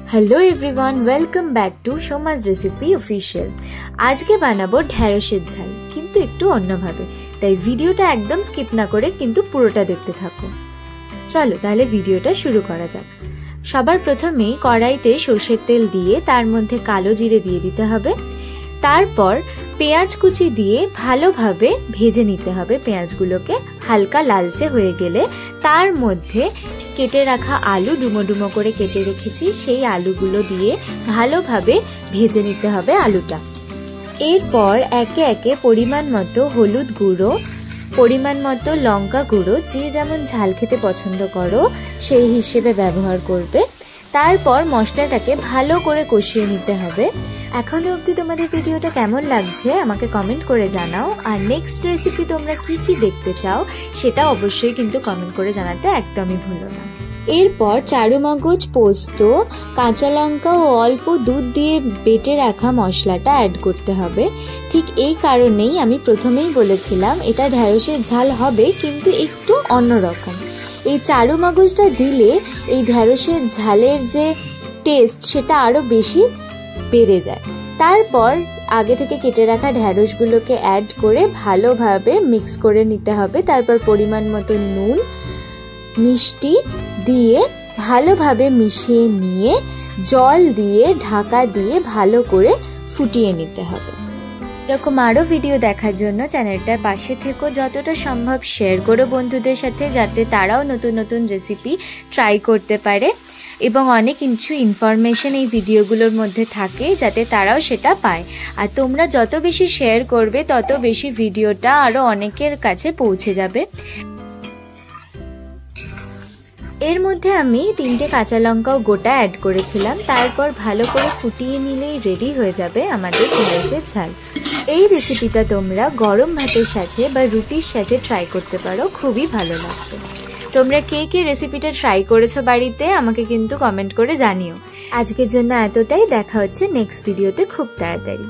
Hello everyone, welcome back to Soma's recipe official. आज के बानाबो ढेঁড়সের ঝাল, কিন্তু একটু অন্যভাবে। তাই ভিডিওটা একদম স্কিপ না করে কিন্তু পুরোটা দেখতে থাকো। চলো তাহলে ভিডিওটা শুরু করা যাক। সবার প্রথমে কড়াইতে সরষের তেল দিয়ে তার মধ্যে কালো জিরে দিয়ে দিতে হবে। তারপর পেঁয়াজ কুচি দিয়ে ভালোভাবে ভেজে নিতে হবে। পেঁয়াজগুলোকে হালকা লালচে হয়ে গেলে তার মধ্যে কেটে রাখা আলু ডুমো ডুমো করে কেটে রেখেছি, সেই আলুগুলো দিয়ে ভালোভাবে ভেজে নিতে হবে আলুটা। এরপর একে একে পরিমাণ মতো হলুদ গুঁড়ো, পরিমাণ মতো লঙ্কা গুঁড়ো, যে যেমন ঝাল খেতে পছন্দ করো সেই হিসেবে ব্যবহার করবে। তারপর মশলাটাকে ভালো করে কষিয়ে নিতে হবে। এখনো অবধি তোমাদের ভিডিওটা কেমন লাগছে আমাকে কমেন্ট করে জানাও। আর নেক্সট রেসিপি তোমরা কি কি দেখতে চাও সেটা অবশ্যই কিন্তু কমেন্ট করে জানাতে একদমই ভুলো না। এরপর চারুমগজ, পোস্ত, কাঁচা লঙ্কা ও অল্প দুধ দিয়ে বেটে রাখা মশলাটা অ্যাড করতে হবে। ঠিক এই কারণেই আমি প্রথমেই বলেছিলাম এটা ঢেঁড়সের ঝাল হবে, কিন্তু একটু অন্যরকম। এই চারুমগজটা দিলে এই ঢেঁড়সের ঝালের যে টেস্ট সেটা আরো বেশি বেড়ে যায়। তারপর আগে থেকে কেটে রাখা ঢেঁড়সগুলোকে অ্যাড করে ভালোভাবে মিক্স করে নিতে হবে। তারপর পরিমাণ মতো নুন, মিষ্টি দিয়ে ভালোভাবে মিশিয়ে নিয়ে জল দিয়ে ঢাকা দিয়ে ভালো করে ফুটিয়ে নিতে হবে। এরকম আরও ভিডিও দেখার জন্য চ্যানেলটার পাশে থেকো, যতটা সম্ভব শেয়ার করো বন্ধুদের সাথে, যাতে তারাও নতুন নতুন রেসিপি ট্রাই করতে পারে এবং অনেক কিছু ইনফরমেশন এই ভিডিওগুলোর মধ্যে থাকে যাতে তারাও সেটা পায়। আর তোমরা যত বেশি শেয়ার করবে তত বেশি ভিডিওটা আরও অনেকের কাছে পৌঁছে যাবে। এর মধ্যে আমি 3টে কাঁচা লঙ্কাও গোটা অ্যাড করেছিলাম। তারপর ভালো করে ফুটিয়ে নিলেই রেডি হয়ে যাবে আমাদের ঢেঁড়সের ঝাল। এই রেসিপিটা তোমরা গরম ভাতের সাথে বা রুটির সাথে ট্রাই করতে পারো, খুবই ভালো লাগবে। তোমরা কে কে রেসিপিটা ট্রাই করেছো বাড়িতে আমাকে কিন্তু কমেন্ট করে জানিও। আজকের জন্য এতটাই, দেখা হচ্ছে নেক্সট ভিডিওতে খুব তাড়াতাড়ি।